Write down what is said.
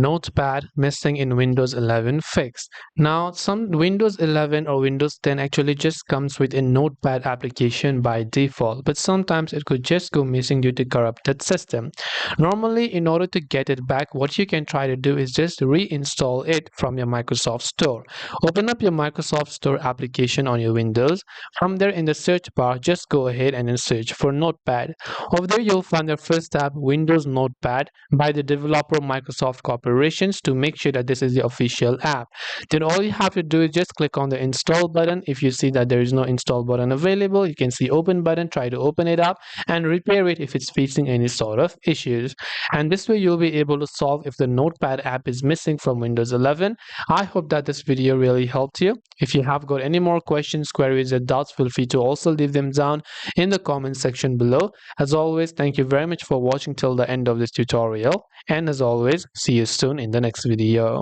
Notepad missing in Windows 11 fixed. Now, some Windows 11 or Windows 10 actually just comes with a Notepad application by default, but sometimes it could just go missing due to corrupted system. Normally, in order to get it back, what you can try to do is just reinstall it from your Microsoft Store. Open up your Microsoft Store application on your Windows. From there, in the search bar, just go ahead and then search for Notepad. Over there, you'll find the first tab, Windows Notepad, by the developer Microsoft Corporations, to make sure that this is the official app. Then all you have to do is just click on the install button. If you see that there is no install button available, you can see open button, try to open it up and repair it if it's facing any sort of issues. And this way you'll be able to solve if the Notepad app is missing from Windows 11. I hope that this video really helped you. If you have got any more questions, queries or doubts, feel free to also leave them down in the comment section below. As always, thank you very much for watching till the end of this tutorial, and as always, see you soon in the next video.